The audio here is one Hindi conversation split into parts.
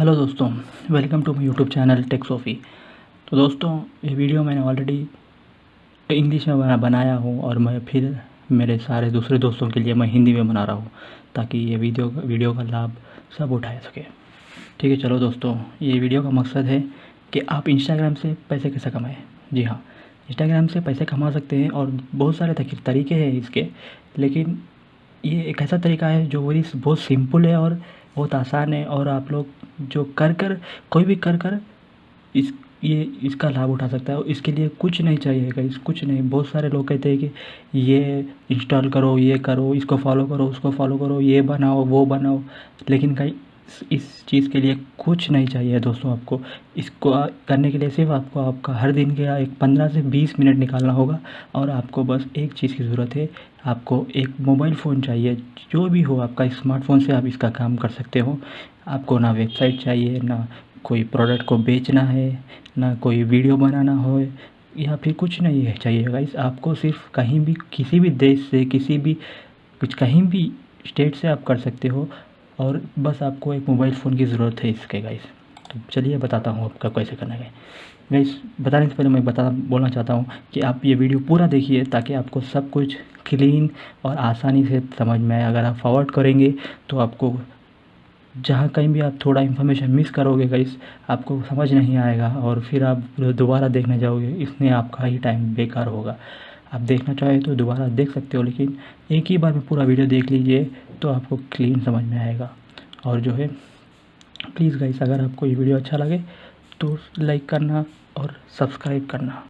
हेलो दोस्तों, welcome to my YouTube channel Tech Sofi. तो दोस्तों, ये वीडियो मैंने ऑलरेडी इंग्लिश में बनाया हूँ और मैं फिर मेरे सारे दूसरे दोस्तों के लिए मैं हिंदी में बना रहा हूँ ताकि ये वीडियो का लाभ सब उठा सके। ठीक है, चलो दोस्तों, ये वीडियो का मकसद है कि आप इंस्टाग्राम से पैसे कैसे कमाएँ। जी हाँ, इंस्टाग्राम से पैसे कमा सकते हैं और बहुत सारे तरीके हैं इसके, लेकिन ये एक ऐसा तरीका है जो बहुत सिंपल है और बहुत आसान है और आप लोग जो कोई भी कर इस ये इसका लाभ उठा सकता है। और इसके लिए कुछ नहीं चाहिए गाइस, कुछ नहीं। बहुत सारे लोग कहते हैं कि ये इंस्टॉल करो, ये करो, इसको फॉलो करो, उसको फॉलो करो, ये बनाओ, वो बनाओ, लेकिन गाइस इस चीज़ के लिए कुछ नहीं चाहिए दोस्तों। आपको इसको करने के लिए सिर्फ आपको आपका हर दिन का एक 15 से 20 मिनट निकालना होगा और आपको बस एक चीज़ की ज़रूरत है। आपको एक मोबाइल फ़ोन चाहिए, जो भी हो आपका, स्मार्टफ़ोन से आप इसका काम कर सकते हो। आपको ना वेबसाइट चाहिए, ना कोई प्रोडक्ट को बेचना है, ना कोई वीडियो बनाना हो, या फिर कुछ नहीं है चाहिए गाइस। आपको सिर्फ कहीं भी, किसी भी देश से, कहीं भी स्टेट से आप कर सकते हो और बस आपको एक मोबाइल फ़ोन की ज़रूरत है इसके गाइस। तो चलिए बताता हूँ आपका कैसे करना है गाइस। बताने से पहले मैं बोलना चाहता हूँ कि आप ये वीडियो पूरा देखिए ताकि आपको सब कुछ क्लीन और आसानी से समझ में आए। अगर आप फॉरवर्ड करेंगे तो आपको जहाँ कहीं भी आप थोड़ा इन्फॉर्मेशन मिस करोगे गाइस, आपको समझ नहीं आएगा और फिर आप दोबारा देखने जाओगे, इसमें आपका ही टाइम बेकार होगा। आप देखना चाहे तो दोबारा देख सकते हो, लेकिन एक ही बार में पूरा वीडियो देख लीजिए तो आपको क्लीन समझ में आएगा। और जो है, प्लीज़ गाइस, अगर आपको ये वीडियो अच्छा लगे तो लाइक करना और सब्सक्राइब करना।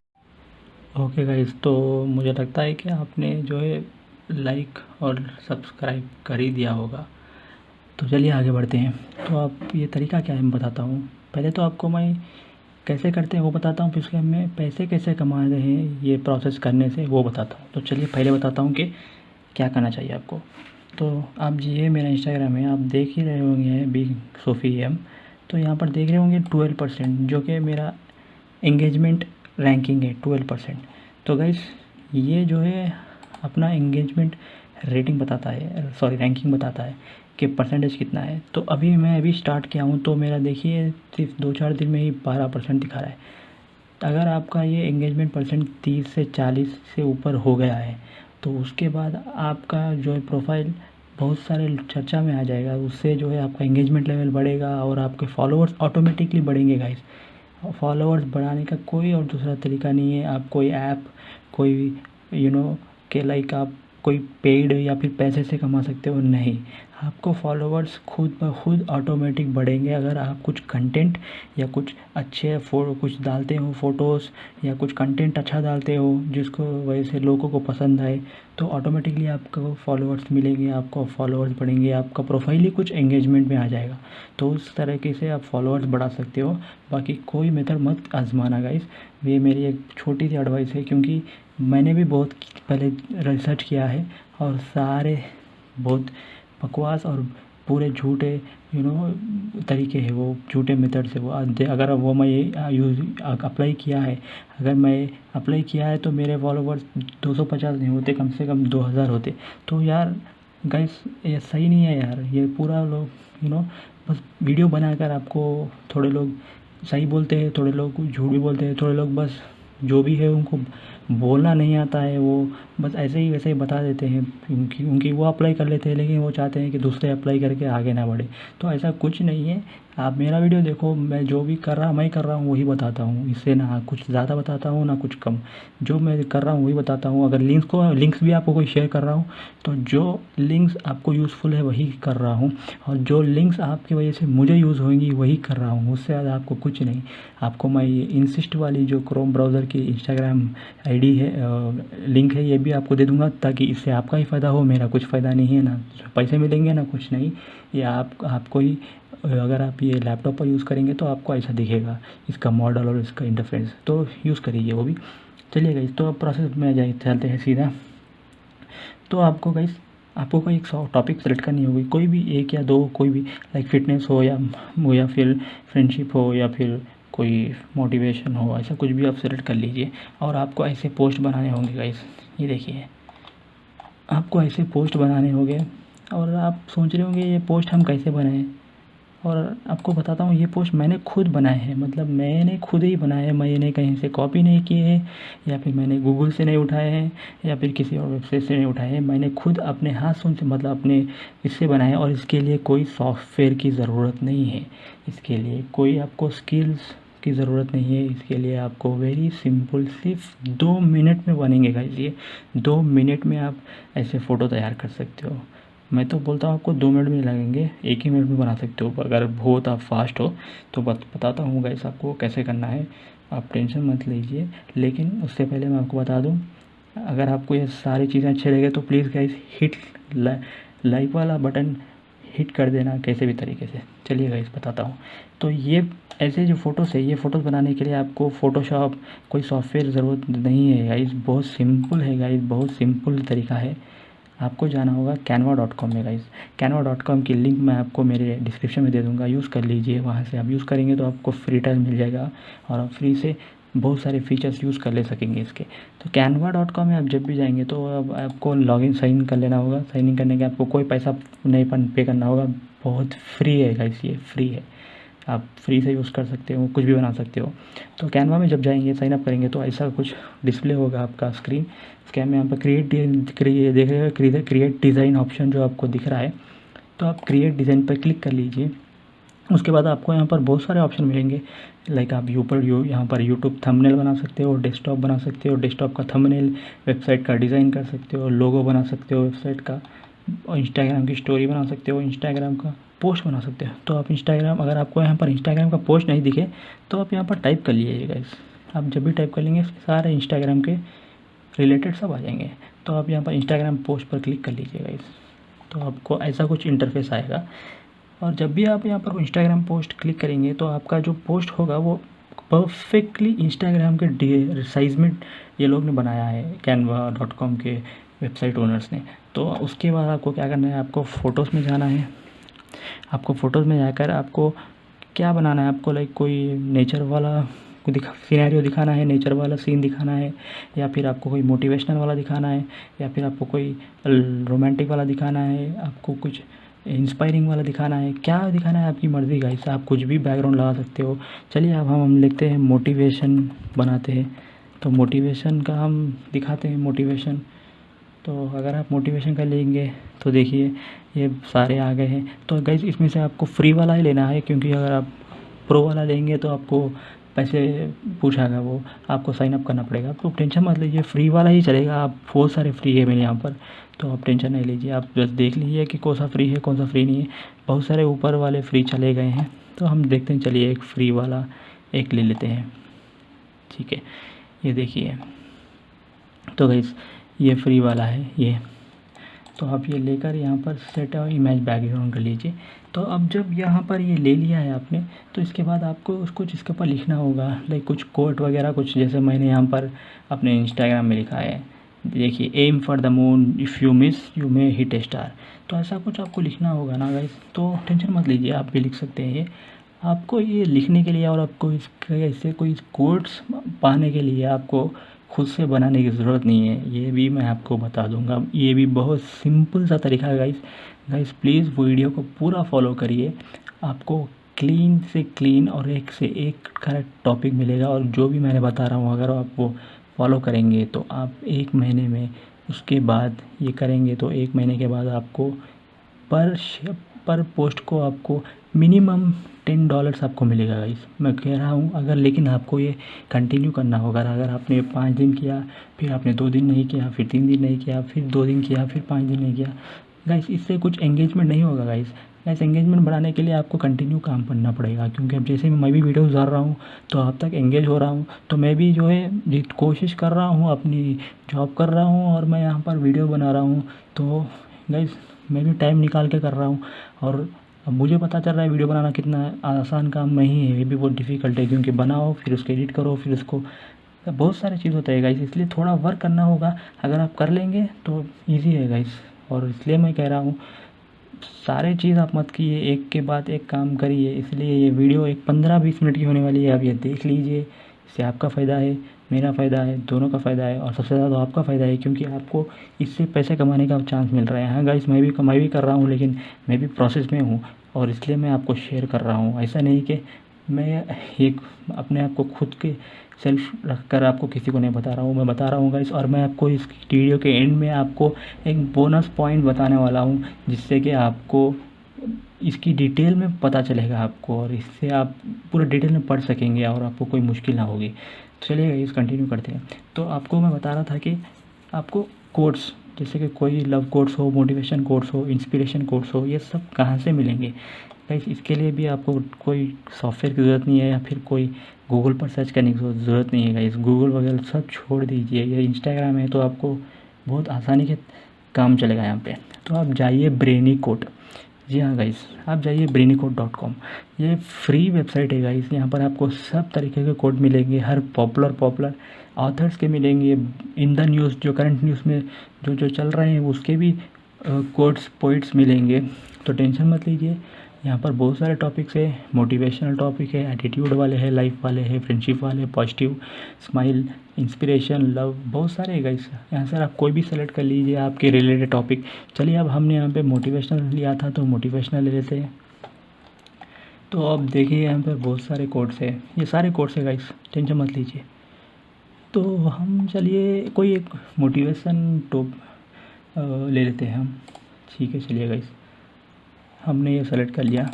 ओके गाइस, तो मुझे लगता है कि आपने जो है लाइक और सब्सक्राइब कर ही दिया होगा। तो चलिए आगे बढ़ते हैं। तो आप ये तरीका क्या है मैं बताता हूँ। पहले तो आपको मैं कैसे करते हैं वो बताता हूँ, फिर उसके में पैसे कैसे कमा रहे हैं ये प्रोसेस करने से वो बताता हूँ। तो चलिए पहले बताता हूँ कि क्या करना चाहिए आपको। तो आप ये मेरा इंस्टाग्राम है, आप देख ही रहे होंगे बिग सोफ़ी एम। तो यहाँ पर देख रहे होंगे 12%, जो कि मेरा एंगेजमेंट रैंकिंग है 12%। तो गाइस, ये जो है अपना एंगेजमेंट रेटिंग बताता है, सॉरी रैंकिंग बताता है कि परसेंटेज कितना है। तो मैं स्टार्ट किया हूँ तो मेरा देखिए सिर्फ 2-4 दिन में ही 12% दिखा रहा है। अगर आपका ये एंगेजमेंट परसेंट 30 से 40 से ऊपर हो गया है तो उसके बाद आपका जो है प्रोफाइल बहुत सारे चर्चा में आ जाएगा। उससे जो है आपका एंगेजमेंट लेवल बढ़ेगा और आपके फॉलोअर्स ऑटोमेटिकली बढ़ेंगे गाइस। फॉलोअर्स बढ़ाने का कोई और दूसरा तरीका नहीं है। आप कोई ऐप, कोई के लाइक आप कोई पेड या फिर पैसे से कमा सकते हो, नहीं। आपको फॉलोअर्स खुद ब खुद ऑटोमेटिक बढ़ेंगे अगर आप कुछ कंटेंट या कुछ अच्छे कुछ डालते हो, फ़ोटोज़ या कुछ कंटेंट अच्छा डालते हो जिसको वजह से लोगों को पसंद आए, तो ऑटोमेटिकली आपको फॉलोअर्स मिलेंगे, आपको फॉलोअर्स बढ़ेंगे, आपका प्रोफाइल ही कुछ एंगेजमेंट में आ जाएगा। तो उस तरीके से आप फॉलोअर्स बढ़ा सकते हो। बाकी कोई मेथड मत आजमाना गाइस, ये मेरी एक छोटी सी एडवाइस है, क्योंकि मैंने भी बहुत पहले रिसर्च किया है और सारे बहुत बकवास और पूरे झूठे तरीके हैं, वो झूठे मेथड से वो अगर वो मैं अप्लाई किया है, तो मेरे फॉलोवर्स 250 नहीं होते, कम से कम 2000 होते। तो यार गाइस, ये सही नहीं है यार। ये पूरा लोग बस वीडियो बनाकर आपको, थोड़े लोग सही बोलते हैं, थोड़े लोग झूठ भी बोलते हैं, थोड़े लोग बस जो भी है उनको बोलना नहीं आता है, वो बस ऐसे ही वैसे ही बता देते हैं, क्योंकि वो अप्लाई कर लेते हैं लेकिन वो चाहते हैं कि दूसरे अप्लाई करके आगे ना बढ़े। तो ऐसा कुछ नहीं है। आप मेरा वीडियो देखो, मैं जो भी मैं कर रहा हूँ वही बताता हूँ। इससे ना कुछ ज़्यादा बताता हूँ ना कुछ कम, जो मैं कर रहा हूँ वही बताता हूँ। अगर लिंक्स भी आपको कोई शेयर कर रहा हूँ तो जो लिंक्स आपको यूज़फुल है वही कर रहा हूँ, और जो लिंक्स आपकी वजह से मुझे यूज़ होंगी वही कर रहा हूँ। उससे ज़्यादा आपको कुछ नहीं। आपको मैं इंसिस्ट वाली जो क्रोम ब्राउज़र की इंस्टाग्राम आईडी है, लिंक है, ये भी आपको दे दूँगा ताकि इससे आपका ही फ़ायदा हो, मेरा कुछ फ़ायदा नहीं है, ना पैसे मिलेंगे ना कुछ नहीं। ये आपको ही, अगर आप ये लैपटॉप पर यूज़ करेंगे तो आपको ऐसा दिखेगा इसका मॉडल और इसका इंटरफेस, तो यूज़ करिए वो भी। चलिए गाइस, तो अब प्रोसेस में चलते हैं सीधा। तो आपको कोई एक टॉपिक सेलेक्ट करनी होगी, कोई भी एक या दो, कोई भी, लाइक फिटनेस हो या फिर फ्रेंडशिप हो या फिर कोई मोटिवेशन हो, ऐसा कुछ भी आप सेलेक्ट कर लीजिए। और आपको ऐसे पोस्ट बनाने होंगे गाइस। ये देखिए, आपको ऐसे पोस्ट बनाने होंगे और आप सोच रहे होंगे ये पोस्ट हम कैसे बनाएं, और आपको बताता हूँ ये पोस्ट मैंने खुद बनाए हैं, मतलब मैंने खुद ही बनाए हैं, मैंने कहीं से कॉपी नहीं किए हैं या फिर मैंने गूगल से नहीं उठाए हैं या फिर किसी और वेबसाइट से नहीं उठाए हैं। मैंने खुद अपने हाथों से मतलब अपने इससे बनाए हैं और इसके लिए कोई सॉफ्टवेयर की ज़रूरत नहीं है, इसके लिए कोई आपको स्किल्स की ज़रूरत नहीं है। इसके लिए आपको वेरी सिंपल सिर्फ 2 मिनट में बनेंगे गाइस। ये 2 मिनट में आप ऐसे फ़ोटो तैयार कर सकते हो। मैं तो बोलता हूँ आपको 2 मिनट में लगेंगे, 1 ही मिनट में बना सकते हो अगर बहुत आप फास्ट हो तो। बताता हूँ गाइस आपको कैसे करना है, आप टेंशन मत लीजिए। लेकिन उससे पहले मैं आपको बता दूँ, अगर आपको ये सारी चीज़ें अच्छे लगे तो प्लीज़ गाइस हिट लाइक वाला बटन हिट कर देना कैसे भी तरीके से। चलिए गाइस बताता हूँ। तो ये ऐसे जो फ़ोटोज़ है, ये फ़ोटोज़ बनाने के लिए आपको फ़ोटोशॉप कोई सॉफ्टवेयर ज़रूरत नहीं है गाइस, बहुत सिंपल है गाइस, बहुत सिंपल तरीका है। आपको जाना होगा canva.com में गाइस। canva.com की लिंक मैं आपको मेरे डिस्क्रिप्शन में दे दूँगा, यूज़ कर लीजिए। वहाँ से आप यूज़ करेंगे तो आपको फ्री ट्रायल मिल जाएगा और आप फ्री से बहुत सारे फीचर्स यूज़ कर ले सकेंगे इसके। तो canva.com में आप जब भी जाएंगे तो अब आपको लॉगिन साइन इन कर लेना होगा। साइन इन करने के आपको कोई पैसा नहीं पे करना होगा, बहुत फ्री है गाइस, ये फ्री है, आप फ्री से यूज़ कर सकते हो, कुछ भी बना सकते हो। तो कैनवा में जब जाएंगे साइन अप करेंगे तो ऐसा कुछ डिस्प्ले होगा आपका स्क्रीन। स्कैन में यहाँ पर क्रिएट डिज़ाइन ऑप्शन जो आपको दिख रहा है, तो आप क्रिएट डिज़ाइन पर क्लिक कर लीजिए। उसके बाद आपको यहाँ पर बहुत सारे ऑप्शन मिलेंगे, लाइक आप यहाँ पर यूट्यूब थंबनेल बना सकते हो, डेस्कटॉप बना सकते हो, डेस्कटॉप का थंबनेल, वेबसाइट का डिज़ाइन कर सकते हो, लोगो बना सकते हो वेबसाइट का, और इंस्टाग्राम की स्टोरी बना सकते हो, इंस्टाग्राम का पोस्ट बना सकते हो। तो आप इंस्टाग्राम, अगर आपको यहाँ पर इंस्टाग्राम का पोस्ट नहीं दिखे तो आप यहाँ पर टाइप कर लीजिए गाइस। आप जब भी टाइप कर लेंगे सारे इंस्टाग्राम के रिलेटेड सब आ जाएंगे। तो आप यहाँ पर इंस्टाग्राम पोस्ट पर क्लिक कर लीजिए गाइस, तो आपको ऐसा कुछ इंटरफेस आएगा। और जब भी आप यहाँ पर इंस्टाग्राम पोस्ट क्लिक करेंगे तो आपका जो पोस्ट होगा वो परफेक्टली इंस्टाग्राम के साइज़ में ये लोग ने बनाया है, canva.com के वेबसाइट ओनर्स ने। तो उसके बाद आपको क्या करना है, आपको फ़ोटोज़ में जाना है। आपको फ़ोटोज़ में जाकर आपको क्या बनाना है, आपको लाइक कोई नेचर वाला सिनेरियो दिखाना है, नेचर वाला सीन दिखाना है, या फिर आपको कोई मोटिवेशनल वाला दिखाना है, या फिर आपको कोई रोमांटिक वाला दिखाना है, आपको कुछ इंस्पायरिंग वाला दिखाना है, क्या दिखाना है आपकी मर्ज़ी गाइस। आप कुछ भी बैकग्राउंड लगा सकते हो। चलिए अब हम लिखते हैं मोटिवेशन बनाते हैं, तो मोटिवेशन का हम दिखाते हैं मोटिवेशन। तो अगर आप मोटिवेशन का लेंगे तो देखिए ये सारे आ गए हैं। तो गाइस इसमें से आपको फ्री वाला ही लेना है, क्योंकि अगर आप प्रो वाला लेंगे तो आपको पैसे पूछेगा, वो आपको साइन अप करना पड़ेगा। तो टेंशन मत लीजिए, फ्री वाला ही चलेगा। आप बहुत सारे फ्री है मेरे यहाँ पर, तो आप टेंशन नहीं लीजिए। आप बस देख लीजिए कि कौन सा फ्री है कौन सा फ्री नहीं है। बहुत सारे ऊपर वाले फ्री चले गए हैं, तो हम देखते हैं। चलिए एक फ्री वाला एक ले लेते हैं, ठीक है। ये देखिए, तो गाइस ये फ्री वाला है ये। तो आप ये लेकर यहाँ पर सेट इमेज बैकग्राउंड कर लीजिए। तो अब जब यहाँ पर ये ले लिया है आपने, तो इसके बाद आपको उसको इसके ऊपर लिखना होगा, लाइक कुछ कोट वगैरह कुछ, जैसे मैंने यहाँ पर अपने इंस्टाग्राम में लिखा है, देखिए aim for the moon, if you miss you may hit a star. तो ऐसा कुछ आपको लिखना होगा ना गाइस, तो टेंशन मत लीजिए, आप भी लिख सकते हैं। आपको ये लिखने के लिए और आपको इससे कोई कोट्स पाने के लिए आपको खुद से बनाने की ज़रूरत नहीं है, ये भी मैं आपको बता दूंगा। ये भी बहुत सिंपल सा तरीका है गाइस प्लीज़ वीडियो को पूरा फॉलो करिए। आपको क्लीन से क्लीन और एक से एक करेक्ट टॉपिक मिलेगा, और जो भी मैंने बता रहा हूँ अगर आप वो फॉलो करेंगे तो आप 1 महीने में, उसके बाद ये करेंगे तो 1 महीने के बाद आपको पर पोस्ट को आपको मिनिमम $10 आपको मिलेगा गाइस, मैं कह रहा हूँ। अगर लेकिन आपको ये कंटिन्यू करना होगा। अगर आपने 5 दिन किया, फिर आपने 2 दिन नहीं किया, फिर 3 दिन नहीं किया, फिर 2 दिन किया, फिर 5 दिन नहीं किया गाइस, इससे कुछ एंगेजमेंट नहीं होगा गाइस। एंगेजमेंट बढ़ाने के लिए आपको कंटिन्यू काम करना पड़ेगा, क्योंकि अब जैसे मैं भी वीडियोस डाल रहा हूँ तो आप तक एंगेज हो रहा हूँ, तो मैं भी जो है कोशिश कर रहा हूँ, अपनी जॉब कर रहा हूँ और मैं यहाँ पर वीडियो बना रहा हूँ। तो गाइस मैं भी टाइम निकाल के कर रहा हूँ, और अब मुझे पता चल रहा है वीडियो बनाना कितना आसान काम नहीं है, ये भी बहुत डिफ़िकल्ट है, क्योंकि बनाओ फिर उसको एडिट करो फिर उसको, बहुत सारी चीज़ होता है गाइस, इसलिए थोड़ा वर्क करना होगा। अगर आप कर लेंगे तो ईजी है गाइस, और इसलिए मैं कह रहा हूँ सारे चीज़ आप मत कीजिए, एक के बाद एक काम करिए। इसलिए ये वीडियो एक 15-20 मिनट की होने वाली है, आप ये देख लीजिए, इससे आपका फ़ायदा है, मेरा फ़ायदा है, दोनों का फ़ायदा है और सबसे ज़्यादा तो आपका फ़ायदा है क्योंकि आपको इससे पैसे कमाने का चांस मिल रहा है। हाँ गाइस, मैं भी कमाई भी कर रहा हूँ, लेकिन मैं भी प्रोसेस में हूँ और इसलिए मैं आपको शेयर कर रहा हूँ। ऐसा नहीं कि मैं एक अपने आप को खुद के सेल्फ रख कर आपको किसी को नहीं बता रहा हूँ, मैं बता रहा हूँ गाइस। और मैं आपको इस वीडियो के एंड में आपको एक बोनस पॉइंट बताने वाला हूँ, जिससे कि आपको इसकी डिटेल में पता चलेगा आपको और इससे आप पूरे डिटेल में पढ़ सकेंगे और आपको कोई मुश्किल ना होगी। चलिए गाइस, कंटिन्यू करते हैं। तो आपको मैं बता रहा था कि आपको कोट्स, जैसे कि कोई लव कोट्स हो, मोटिवेशन कोट्स हो, इंस्पिरेशन कोट्स हो, ये सब कहाँ से मिलेंगे गाइस? इसके लिए भी आपको कोई सॉफ्टवेयर की ज़रूरत नहीं है या फिर कोई गूगल पर सर्च करने की ज़रूरत नहीं है गाइस। गूगल वगैरह सब छोड़ दीजिए, ये इंस्टाग्राम है तो आपको बहुत आसानी के काम चलेगा यहाँ पे। तो आप जाइए ब्रेनी कोट। जी हाँ गाइस, आप जाइए ब्रेनीकोट.com। ये फ्री वेबसाइट है गाइस। यहाँ पर आपको सब तरीके के कोड मिलेंगे, हर पॉपुलर ऑथर्स के मिलेंगे। इन द न्यूज़, जो करंट न्यूज़ में जो चल रहे हैं उसके भी कोड्स पोइट्स मिलेंगे। तो टेंशन मत लीजिए, यहाँ पर बहुत सारे टॉपिक्स है। मोटिवेशनल टॉपिक है, एटीट्यूड वाले हैं, लाइफ वाले हैं, फ्रेंडशिप वाले, पॉजिटिव, स्माइल, इंस्पिरेशन, लव, बहुत सारे है गाइस। यहाँ से आप कोई भी सेलेक्ट कर लीजिए आपके रिलेटेड टॉपिक। चलिए, अब हमने यहाँ पे मोटिवेशनल लिया था तो मोटिवेशनल ले लेते हैं। तो अब देखिए यहाँ पर बहुत सारे कोड्स है, ये सारे कोड्स है गाइस, टेंशन मत लीजिए। तो हम चलिए कोई एक मोटिवेशन टॉप ले लेते हैं हम। ठीक है, चलिए गाइस, हमने ये सेलेक्ट कर लिया।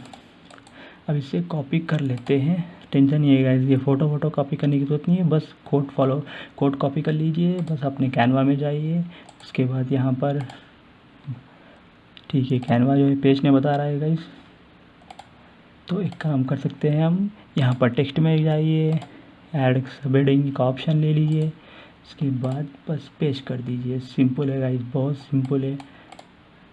अब इसे कॉपी कर लेते हैं, टेंशन नहीं है गाइस। ये फ़ोटो कॉपी करने की ज़रूरत नहीं है, बस कोड कॉपी कर लीजिए। बस अपने कैनवा में जाइए, उसके बाद यहाँ पर, ठीक है, कैनवा जो है पेज ने बता रहा है गाइस। तो एक काम कर सकते हैं हम, यहाँ पर टेक्स्ट में जाइए, ऐड सबहेडिंग का ऑप्शन ले लीजिए, उसके बाद बस पेस्ट कर दीजिए। सिंपल है गाइस, बहुत सिंपल है,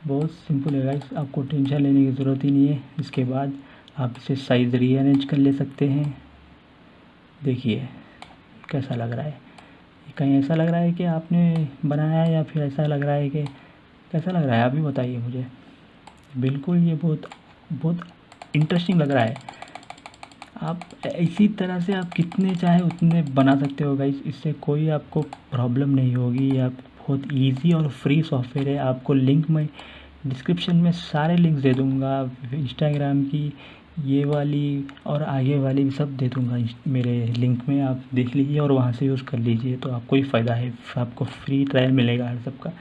बहुत सिंपल है गाइस। आपको टेंशन लेने की ज़रूरत ही नहीं है। इसके बाद आप इसे साइज़ रीअरेंज कर ले सकते हैं। देखिए कैसा लग रहा है, कहीं ऐसा लग रहा है कि आपने बनाया है या फिर ऐसा लग रहा है कि कैसा लग रहा है, आप भी बताइए मुझे। बिल्कुल, ये बहुत बहुत इंटरेस्टिंग लग रहा है। आप इसी तरह से आप कितने चाहे उतने बना सकते हो गाइस, इससे कोई आपको प्रॉब्लम नहीं होगी। आप बहुत इजी और फ्री सॉफ्टवेयर है। आपको लिंक मैं डिस्क्रिप्शन में सारे लिंक्स दे दूँगा, इंस्टाग्राम की ये वाली और आगे वाली भी सब दे दूँगा मेरे लिंक में। आप देख लीजिए और वहाँ से यूज़ कर लीजिए, तो आपको ही फ़ायदा है। आपको फ्री ट्रायल मिलेगा हर सबका।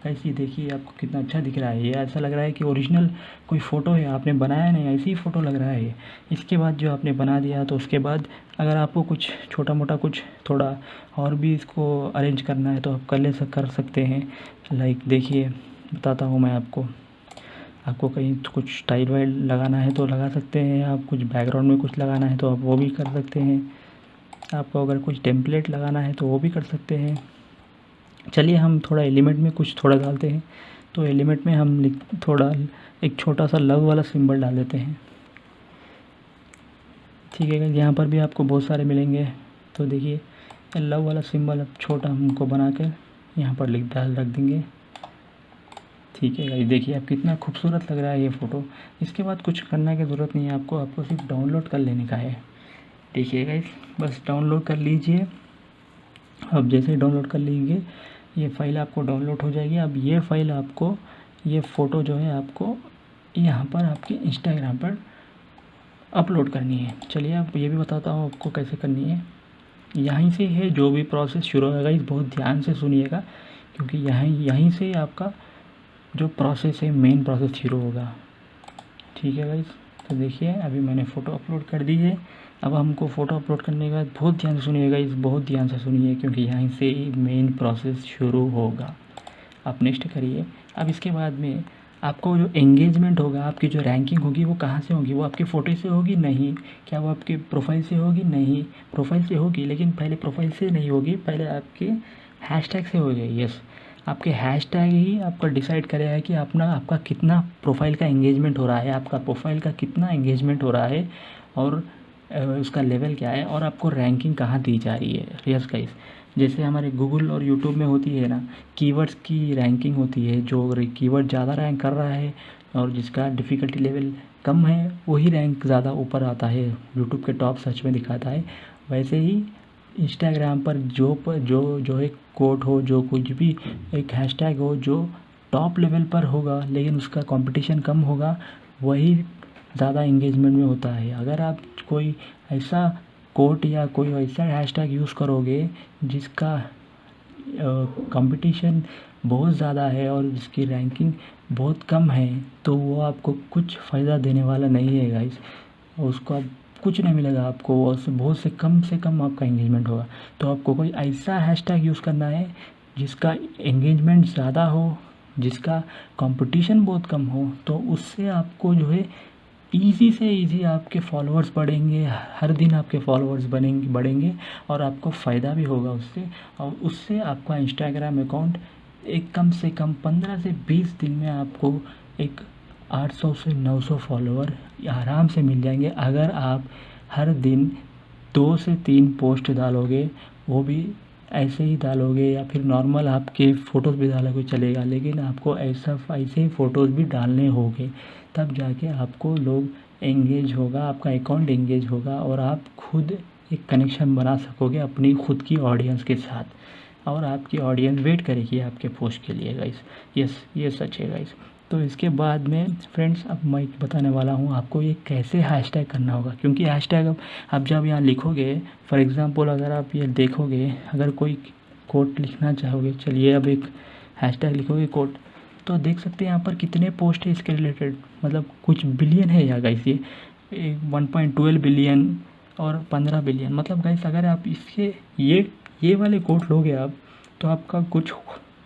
ऐसे ही देखिए आपको कितना अच्छा दिख रहा है, ये ऐसा लग रहा है कि ओरिजिनल कोई फ़ोटो है, आपने बनाया नहीं, ऐसी ही फ़ोटो लग रहा है। इसके बाद जो आपने बना दिया, तो उसके बाद अगर आपको कुछ छोटा मोटा कुछ थोड़ा और भी इसको अरेंज करना है तो आप कर सकते हैं। लाइक देखिए, बताता हूँ मैं आपको कहीं कुछ स्टाइल वाइल लगाना है तो लगा सकते हैं आप, कुछ बैकग्राउंड में कुछ लगाना है तो आप वो भी कर सकते हैं। आपको अगर कुछ टेम्पलेट लगाना है तो वो भी कर सकते हैं। चलिए हम थोड़ा एलिमेंट में कुछ थोड़ा डालते हैं। तो एलिमेंट में हम थोड़ा एक छोटा सा लव वाला सिंबल डाल देते हैं। ठीक है, यहाँ पर भी आपको बहुत सारे मिलेंगे। तो देखिए लव वाला सिंबल अब छोटा हमको बना कर यहाँ पर रख देंगे। ठीक है गाइस, देखिए अब कितना खूबसूरत लग रहा है ये फ़ोटो। इसके बाद कुछ करने की ज़रूरत नहीं है आपको सिर्फ डाउनलोड कर लेने का है। देखिए गाइस, बस डाउनलोड कर लीजिए। अब जैसे डाउनलोड कर लीजिए, ये फ़ाइल आपको डाउनलोड हो जाएगी। अब ये फ़ाइल आपको, ये फ़ोटो जो है आपको यहाँ पर आपके इंस्टाग्राम पर अपलोड करनी है। चलिए अब ये भी बताता हूँ आपको कैसे करनी है। यहीं से है जो भी प्रोसेस शुरू होगा, इस बहुत ध्यान से सुनिएगा, क्योंकि यहीं से आपका जो प्रोसेस है, मेन प्रोसेस शुरू होगा। ठीक है गाइस, तो देखिए अभी मैंने फ़ोटो अपलोड कर दी है। अब हमको फ़ोटो अपलोड करने के बाद बहुत ध्यान से सुनिएगा, इस बहुत ध्यान से सुनिए, क्योंकि यहीं से मेन प्रोसेस शुरू होगा। आप नेक्स्ट करिए। अब इसके बाद में आपको जो एंगेजमेंट होगा, आपकी जो रैंकिंग होगी, वो कहाँ से होगी? वो आपके फ़ोटो से होगी? नहीं। क्या वो आपके प्रोफाइल से होगी? नहीं। प्रोफाइल से होगी, लेकिन पहले प्रोफाइल से नहीं होगी, पहले आपके हैशटैग से होगी। यस, आपके हैशटैग ही आपका डिसाइड करेगा कि आपका कितना प्रोफाइल का एंगेजमेंट हो रहा है, आपका प्रोफाइल का कितना एंगेजमेंट हो रहा है और उसका लेवल क्या है और आपको रैंकिंग कहाँ दी जा रही है। यस गाइस, जैसे हमारे गूगल और यूट्यूब में होती है ना, कीवर्ड्स की रैंकिंग होती है। जो कीवर्ड ज़्यादा रैंक कर रहा है और जिसका डिफ़िकल्टी लेवल कम है, वही रैंक ज़्यादा ऊपर आता है, यूट्यूब के टॉप सर्च में दिखाता है। वैसे ही इंस्टाग्राम पर जो एक कोट हो, जो कुछ भी एक हैशटैग हो जो टॉप लेवल पर होगा लेकिन उसका कंपटीशन कम होगा, वही ज़्यादा एंगेजमेंट में होता है। अगर आप कोई ऐसा कोट या कोई ऐसा हैशटैग यूज़ करोगे जिसका कंपटीशन बहुत ज़्यादा है और जिसकी रैंकिंग बहुत कम है, तो वो आपको कुछ फ़ायदा देने वाला नहीं है गाइस। उसको आप कुछ नहीं मिलेगा आपको, और बहुत से कम आपका एंगेजमेंट होगा। तो आपको कोई ऐसा हैशटैग यूज़ करना है जिसका एंगेजमेंट ज़्यादा हो, जिसका कंपटीशन बहुत कम हो, तो उससे आपको जो है ईज़ी से ईज़ी आपके फॉलोअर्स बढ़ेंगे, हर दिन आपके फॉलोअर्स बढ़ेंगे और आपको फ़ायदा भी होगा उससे। और उससे आपका इंस्टाग्राम अकाउंट एक कम से कम 15 से 20 दिन में आपको एक 800 से 900 फॉलोअर आराम से मिल जाएंगे, अगर आप हर दिन 2 से 3 पोस्ट डालोगे, वो भी ऐसे ही डालोगे या फिर नॉर्मल आपके फ़ोटोज़ भी डालोगे चलेगा, लेकिन आपको ऐसे ही फ़ोटोज़ भी डालने होंगे, तब जाके आपको लोग एंगेज होगा, आपका अकाउंट एंगेज होगा और आप खुद एक कनेक्शन बना सकोगे अपनी खुद की ऑडियंस के साथ, और आपकी ऑडियंस वेट करेगी आपके पोस्ट के लिए गाइस। यस, ये सच है गाइस। तो इसके बाद में फ्रेंड्स, अब मैं बताने वाला हूँ आपको ये कैसे हैशटैग करना होगा, क्योंकि हैशटैग आप जब यहाँ लिखोगे, फॉर एग्ज़ाम्पल अगर आप ये देखोगे, अगर कोई कोट लिखना चाहोगे, चलिए अब एक हैशटैग लिखोगे कोट, तो देख सकते हैं यहाँ पर कितने पोस्ट है इसके रिलेटेड, मतलब कुछ बिलियन है यहाँ गाइस, ये 1.12 बिलियन और 15 बिलियन, मतलब गाइस अगर आप इसके ये वाले कोट लोगे आप, तो आपका कुछ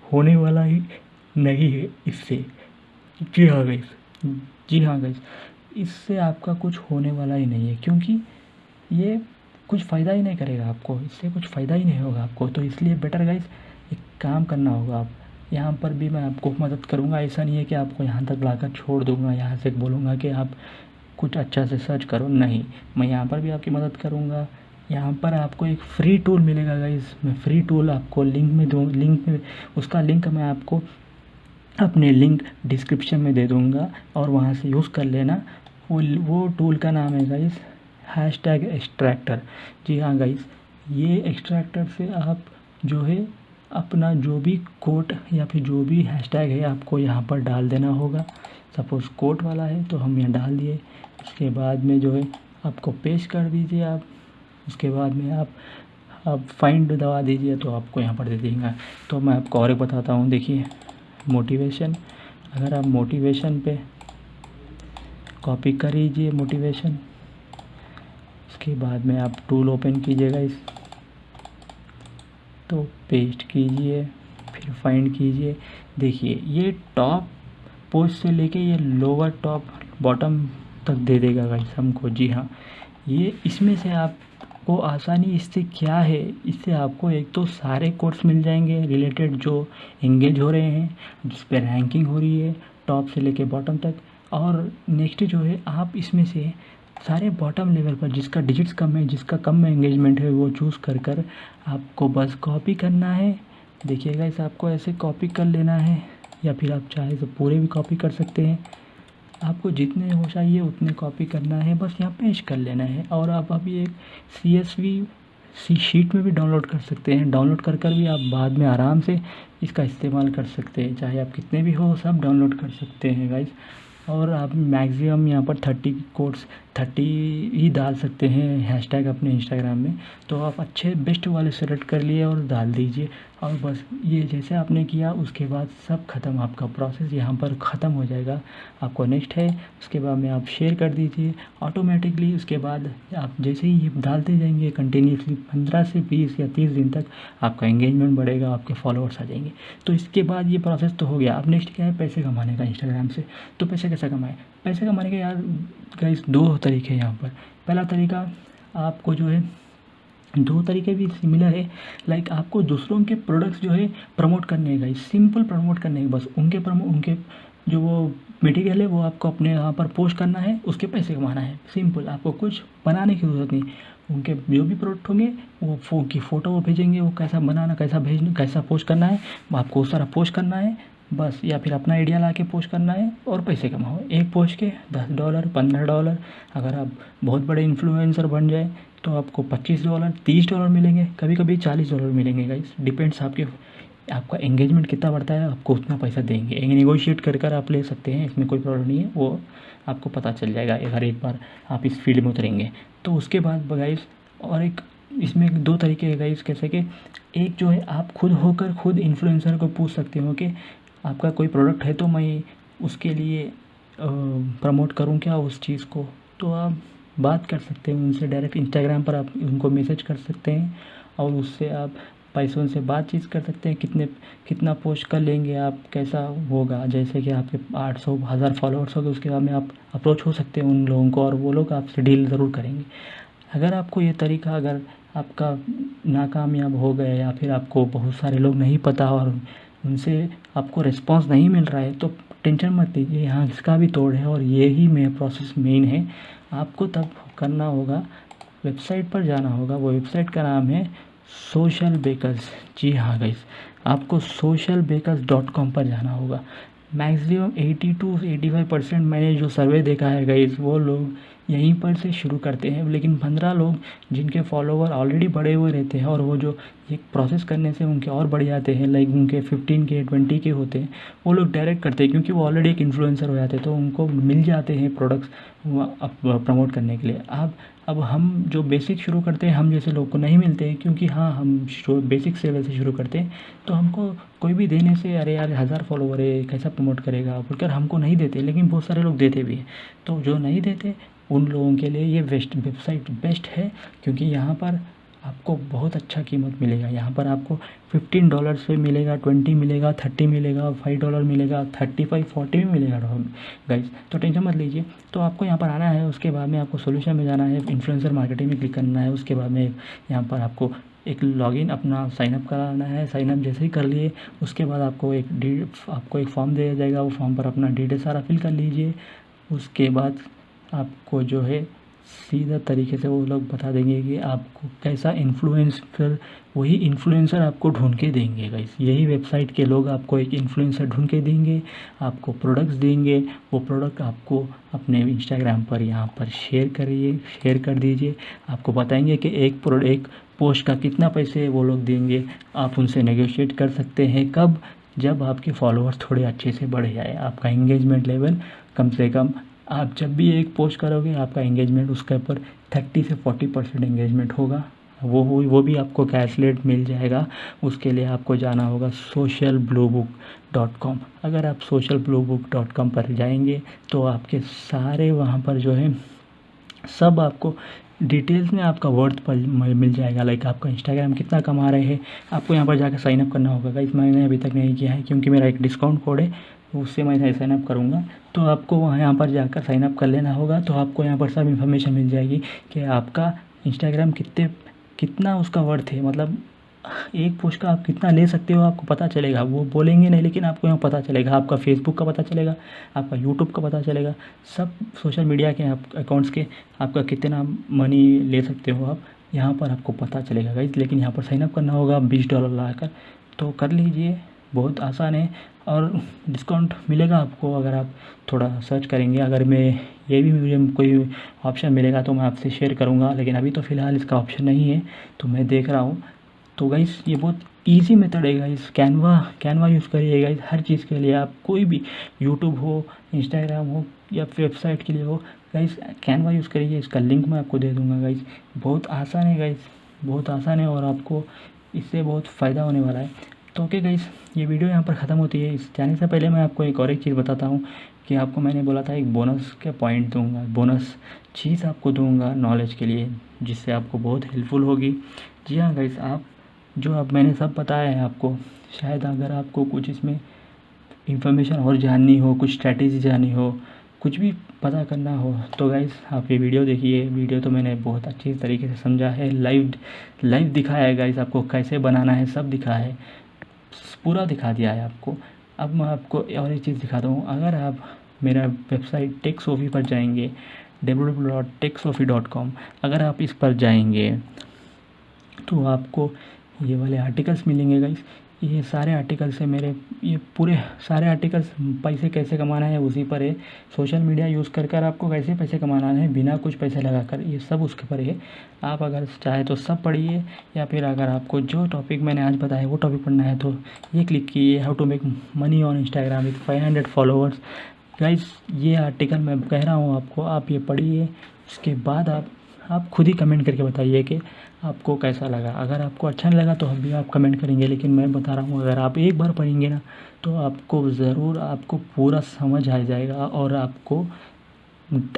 होने वाला ही नहीं है इससे। जी हाँ गाइस, जी हाँ गाइस, इससे आपका कुछ होने वाला ही नहीं है, क्योंकि ये कुछ फ़ायदा ही नहीं करेगा आपको, इससे कुछ फ़ायदा ही नहीं होगा आपको। तो इसलिए बेटर गाइस एक काम करना होगा, आप यहाँ पर भी मैं आपको मदद करूँगा, ऐसा नहीं है कि आपको यहाँ तक लाकर छोड़ दूँगा, यहाँ से बोलूँगा कि आप कुछ अच्छा से सर्च करो, नहीं, मैं यहाँ पर भी आपकी मदद करूँगा। यहाँ पर आपको एक फ्री टूल मिलेगा गाइस, मैं फ्री टूल आपको लिंक में उसका लिंक मैं आपको अपने लिंक डिस्क्रिप्शन में दे दूँगा और वहाँ से यूज़ कर लेना। वो टूल का नाम है गाइस हैशटैग एक्सट्रैक्टर। जी हाँ गाइस, ये एक्सट्रैक्टर से आप जो है अपना जो भी कोट या फिर जो भी हैशटैग है आपको यहाँ पर डाल देना होगा। सपोज़ कोट वाला है तो हम यहाँ डाल दिए, उसके बाद में जो है आपको पेस्ट कर दीजिए आप, उसके बाद में आप फाइंड दबा दीजिए तो आपको यहाँ पर दे देंगे। तो मैं आपको और एक बताता हूँ, देखिए मोटिवेशन, अगर आप मोटिवेशन पे कॉपी कर लीजिए मोटिवेशन, उसके बाद में आप टूल ओपन कीजिएगा इस, तो पेस्ट कीजिए, फिर फाइंड कीजिए। देखिए ये टॉप पोस्ट से लेके ये लोअर टॉप बॉटम तक दे देगा गाइस हमको। जी हाँ, ये इसमें से आपको आसानी इससे क्या है, इससे आपको एक तो सारे कोर्स मिल जाएंगे रिलेटेड जो एंगेज हो रहे हैं, जिस पे रैंकिंग हो रही है टॉप से लेके बॉटम तक, और नेक्स्ट जो है आप इसमें से सारे बॉटम लेवल पर जिसका डिजिट्स कम है, जिसका कम में एंगेजमेंट है, वो चूज़ कर आपको बस कॉपी करना है। देखिएगा इसे आपको ऐसे कॉपी कर लेना है, या फिर आप चाहे तो पूरे भी कॉपी कर सकते हैं, आपको जितने हो चाहिए उतने कॉपी करना है, बस यहाँ पेस्ट कर लेना है। और आप अभी एक CSV शीट में भी डाउनलोड कर सकते हैं, डाउनलोड कर भी आप बाद में आराम से इसका इस्तेमाल कर सकते हैं, चाहे आप कितने भी हो सब डाउनलोड कर सकते हैं गाइस। और आप मैक्सिमम यहाँ पर 30 ही डाल सकते हैं हैशटैग अपने इंस्टाग्राम में, तो आप अच्छे बेस्ट वाले सेलेक्ट कर लिए और डाल दीजिए, और बस ये जैसे आपने किया उसके बाद सब ख़त्म, आपका प्रोसेस यहाँ पर ख़त्म हो जाएगा। आपको नेक्स्ट है, उसके बाद में आप शेयर कर दीजिए ऑटोमेटिकली। उसके बाद आप जैसे ही ये डालते जाएंगे कंटिन्यूसली 15 से 20 या 30 दिन तक आपका एंगेजमेंट बढ़ेगा, आपके फॉलोअर्स आ जाएंगे। तो इसके बाद ये प्रोसेस तो हो गया। अब नेक्स्ट क्या है, पैसे कमाने का इंस्टाग्राम से। तो पैसे कैसे कमाएं? पैसे कमाने के यार गाइस 2 तरीके हैं यहाँ पर। पहला तरीका आपको जो है, 2 तरीके भी सिमिलर है, लाइक आपको दूसरों के प्रोडक्ट्स जो है प्रमोट करने का, सिंपल प्रमोट करने के, बस उनके जो वो मटेरियल है वो आपको अपने यहाँ पर पोस्ट करना है, उसके पैसे कमाना है, सिंपल। आपको कुछ बनाने की ज़रूरत नहीं, उनके जो भी प्रोडक्ट होंगे वो की फ़ोटो वो भेजेंगे, वो कैसा बनाना, कैसा भेजना, कैसा पोस्ट करना है, आपको उस तरह पोस्ट करना है बस, या फिर अपना आइडिया ला के पोस्ट करना है और पैसे कमाओ। एक पोस्ट के $10 $15, अगर आप बहुत बड़े इन्फ्लुएंसर बन जाए तो आपको $25 $30 मिलेंगे, कभी कभी $40 मिलेंगे गाइस। डिपेंड्स आपका एंगेजमेंट कितना बढ़ता है आपको उतना पैसा देंगे। नेगोशिएट कर आप ले सकते हैं, इसमें कोई प्रॉब्लम नहीं है, वो आपको पता चल जाएगा अगर एक बार आप इस फील्ड में उतरेंगे तो। उसके बाद गाइस और एक इसमें 2 तरीके हैं गाइस, कैसे कि एक जो है आप खुद होकर खुद इन्फ्लुएंसर को पूछ सकते हो कि आपका कोई प्रोडक्ट है तो मैं उसके लिए प्रमोट करूं क्या उस चीज़ को। तो आप बात कर सकते हैं उनसे डायरेक्ट, इंस्टाग्राम पर आप उनको मैसेज कर सकते हैं और उससे आप पैसों से बातचीत कर सकते हैं, कितना पोस्ट कर लेंगे आप, कैसा होगा। जैसे कि आपके 800,000 फॉलोअर्स हो गए उसके बाद में आप अप्रोच हो सकते हैं उन लोगों को और वो लोग आपसे डील ज़रूर करेंगे। अगर आपको ये तरीका अगर आपका नाकामयाब हो गया या फिर आपको बहुत सारे लोग नहीं पता और उनसे आपको रिस्पांस नहीं मिल रहा है तो टेंशन मत लीजिए, यहाँ इसका भी तोड़ है और यही प्रोसेस मेन है। आपको तब करना होगा, वेबसाइट पर जाना होगा, वो वेबसाइट का नाम है सोशल बेकर्स। जी हाँ गाइस, आपको socialbakers.com पर जाना होगा। मैक्सिमम 80 to 85% मैंने जो सर्वे देखा है गाइस वो लोग यहीं पर से शुरू करते हैं, लेकिन 15 लोग जिनके फॉलोवर ऑलरेडी बढ़े हुए रहते हैं और वो जो एक प्रोसेस करने से उनके और बढ़ जाते हैं, लाइक उनके 15K 20K होते हैं, वो लोग डायरेक्ट करते हैं क्योंकि वो ऑलरेडी एक इन्फ्लुएंसर हो जाते हैं तो उनको मिल जाते हैं प्रोडक्ट्स प्रमोट करने के लिए। अब हम जो बेसिक शुरू करते हैं हम जैसे लोग को नहीं मिलते हैं क्योंकि हाँ हम बेसिक लेवल से शुरू करते हैं तो हमको कोई भी देने से अरे यार 1000 फॉलोवर है कैसा प्रमोट करेगा बोलकर हमको नहीं देते, लेकिन बहुत सारे लोग देते भी हैं। तो जो नहीं देते उन लोगों के लिए ये वेबसाइट बेस्ट है क्योंकि यहाँ पर आपको बहुत अच्छा कीमत मिलेगा। यहाँ पर आपको $15 से मिलेगा, 20 मिलेगा, 30 मिलेगा, $5 मिलेगा, 35 40 भी मिलेगा गाइस। तो टेंशन मत लीजिए। तो आपको यहाँ पर आना है, उसके बाद में आपको सोल्यूशन में जाना है, इन्फ्लुएंसर मार्केटिंग में क्लिक करना है। उसके बाद में यहाँ पर आपको एक लॉगिन अपना साइनअप कराना है। साइनअप जैसे ही कर लिए उसके बाद आपको एक फॉर्म दिया जाएगा, वो फॉर्म पर अपना डिटेल सारा फिल कर लीजिए। उसके बाद आपको जो है सीधा तरीके से वो लोग बता देंगे कि आपको कैसा इन्फ्लुएंसर, वही इन्फ्लुएंसर आपको ढूंढ के देंगे गाइस। यही वेबसाइट के लोग आपको एक इन्फ्लुएंसर ढूंढ के देंगे, आपको प्रोडक्ट्स देंगे। वो प्रोडक्ट आपको अपने इंस्टाग्राम पर यहाँ पर शेयर कर दीजिए। आपको बताएंगे कि एक पोस्ट का कितना पैसे वो लोग देंगे। आप उनसे नेगोशिएट कर सकते हैं कब, जब आपके फॉलोअर्स थोड़े अच्छे से बढ़ जाए, आपका एंगेजमेंट लेवल कम से कम, आप जब भी एक पोस्ट करोगे आपका एंगेजमेंट उसके ऊपर 30 से 40% एंगेजमेंट होगा, वो भी आपको कैशलेट मिल जाएगा। उसके लिए आपको जाना होगा socialbluebook.com। अगर आप socialbluebook.com पर जाएंगे तो आपके सारे वहाँ पर जो है सब आपको डिटेल्स में आपका वर्थ पर मिल जाएगा। लाइक आपका इंस्टाग्राम कितना कमा रहे हैं, आपको यहाँ पर जाकर साइनअप करना होगा गाइस। मैंने अभी तक नहीं किया है क्योंकि मेरा एक डिस्काउंट कोड है, उससे मैं साइनअप करूँगा। तो आपको यहाँ पर जाकर साइनअप कर लेना होगा। तो आपको यहाँ पर सब इन्फॉर्मेशन मिल जाएगी कि आपका इंस्टाग्राम कितना उसका वर्थ है, मतलब एक पोस्ट का आप कितना ले सकते हो आपको पता चलेगा। वो बोलेंगे नहीं लेकिन आपको यहाँ पता चलेगा। आपका फेसबुक का पता चलेगा, आपका यूट्यूब का पता चलेगा, सब सोशल मीडिया के अकाउंट्स के आपका कितना मनी ले सकते हो आप यहाँ पर आपको पता चलेगा गाइस। लेकिन यहाँ पर साइनअप करना होगा $20 लाकर। तो कर लीजिए, बहुत आसान है और डिस्काउंट मिलेगा आपको अगर आप थोड़ा सर्च करेंगे। अगर मुझे कोई ऑप्शन मिलेगा तो मैं आपसे शेयर करूँगा, लेकिन अभी तो फ़िलहाल इसका ऑप्शन नहीं है तो मैं देख रहा हूँ। तो गाइस ये बहुत इजी मेथड है गाइस। कैनवा यूज़ करिए गाइस हर चीज़ के लिए। आप कोई भी यूट्यूब हो, इंस्टाग्राम हो या वेबसाइट के लिए हो गाइस, कैनवा यूज़ करिए। इसका लिंक मैं आपको दे दूँगा गाइस। बहुत आसान है गाइस, बहुत आसान है और आपको इससे बहुत फ़ायदा होने वाला है। तो ओके गाइस, ये वीडियो यहाँ पर ख़त्म होती है। इस जाने से पहले मैं आपको एक चीज़ बताता हूँ कि आपको मैंने बोला था एक बोनस के पॉइंट दूंगा, बोनस चीज़ आपको दूंगा नॉलेज के लिए, जिससे आपको बहुत हेल्पफुल होगी। जी हाँ गाइस, आप जो अब मैंने सब बताया है आपको, शायद अगर आपको कुछ इसमें इंफॉर्मेशन और जाननी हो, कुछ स्ट्रैटेजी जाननी हो, कुछ भी पता करना हो तो गाइस आप ये वीडियो देखिए। वीडियो तो मैंने बहुत अच्छी तरीके से समझा है, लाइव दिखाया है गाइस, आपको कैसे बनाना है सब दिखा है, पूरा दिखा दिया है आपको। अब मैं आपको और एक चीज़ दिखाता हूँ। अगर आप मेरा वेबसाइट टेक्सोफी पर जाएंगे, www.techsofy.com, अगर आप इस पर जाएंगे तो आपको ये वाले आर्टिकल्स मिलेंगे गाइस। ये सारे आर्टिकल से मेरे ये पूरे सारे आर्टिकल्स पैसे कैसे कमाना है उसी पर है। सोशल मीडिया यूज़ कर आपको कैसे पैसे कमाना है बिना कुछ पैसे लगाकर, ये सब उसके पर है। आप अगर चाहे तो सब पढ़िए, या फिर अगर आपको जो टॉपिक मैंने आज बताया वो टॉपिक पढ़ना है तो ये क्लिक कीजिए, how to make money on Instagram with 500 followers. Guys ये आर्टिकल मैं कह रहा हूँ आपको, आप ये पढ़िए। इसके बाद आप खुद ही कमेंट करके बताइए कि आपको कैसा लगा। अगर आपको अच्छा नहीं लगा तो हम भी आप कमेंट करेंगे, लेकिन मैं बता रहा हूँ अगर आप एक बार पढ़ेंगे ना तो आपको ज़रूर आपको पूरा समझ आ जाएगा और आपको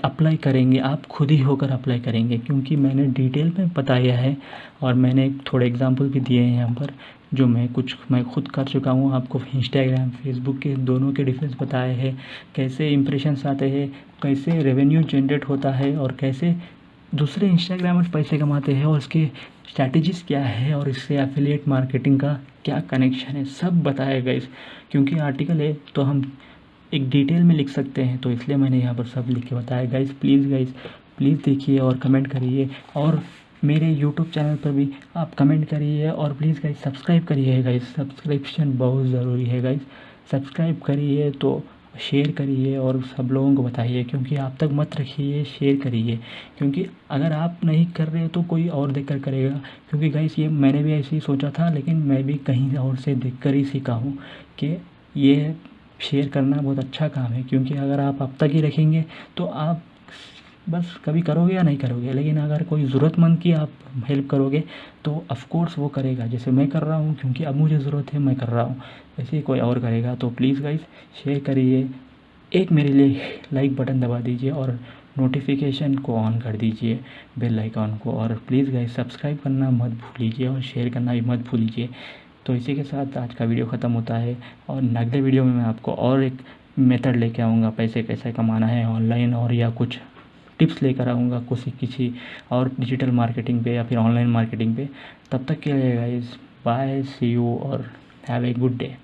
अप्लाई करेंगे, आप खुद ही होकर अप्लाई करेंगे, क्योंकि मैंने डिटेल में बताया है और मैंने थोड़े एग्जांपल भी दिए हैं यहाँ पर जो मैं खुद कर चुका हूँ। आपको इंस्टाग्राम फेसबुक के दोनों के डिफरेंस बताए हैं, कैसे इंप्रेशंस आते हैं, कैसे रेवेन्यू जनरेट होता है और कैसे दूसरे इंस्टाग्रामर पैसे कमाते हैं और उसके स्ट्रैटेजीज़ क्या है और इससे एफिलिएट मार्केटिंग का क्या कनेक्शन है, सब बताया गाइस। क्योंकि आर्टिकल है तो हम एक डिटेल में लिख सकते हैं, तो इसलिए मैंने यहाँ पर सब लिख के बताया गाइस। प्लीज़ देखिए और कमेंट करिए, और मेरे यूट्यूब चैनल पर भी आप कमेंट करिए, और प्लीज़ गाइस सब्सक्राइब करिए गाइस, सब्सक्रिप्शन बहुत ज़रूरी है गाइस। सब्सक्राइब करिए तो शेयर करिए और सब लोगों को बताइए, क्योंकि आप तक मत रखिए, शेयर करिए, क्योंकि अगर आप नहीं कर रहे तो कोई और देखकर करेगा। क्योंकि गाइस ये मैंने भी ऐसे ही सोचा था, लेकिन मैं भी कहीं और से देखकर ही सीखा हूँ कि ये शेयर करना बहुत अच्छा काम है। क्योंकि अगर आप अब तक ही रखेंगे तो आप बस कभी करोगे या नहीं करोगे, लेकिन अगर कोई ज़रूरतमंद की आप हेल्प करोगे तो ऑफ़ कोर्स वो करेगा, जैसे मैं कर रहा हूँ, क्योंकि अब मुझे ज़रूरत है मैं कर रहा हूँ, वैसे ही कोई और करेगा। तो प्लीज़ गाइस शेयर करिए, एक मेरे लिए लाइक बटन दबा दीजिए और नोटिफिकेशन को ऑन कर दीजिए, बेल आइकॉन को, और प्लीज़ गाइस सब्सक्राइब करना मत भूलिए और शेयर करना भी मत भूलिए। तो इसी के साथ आज का वीडियो ख़त्म होता है, और अगले वीडियो में मैं आपको और एक मेथड लेके आऊँगा पैसे कैसे कमाना है ऑनलाइन, और या कुछ टिप्स लेकर आऊँगा किसी और डिजिटल मार्केटिंग पे या फिर ऑनलाइन मार्केटिंग पे। तब तक के लिए गाइस बाय, सी यू और हैव ए गुड डे।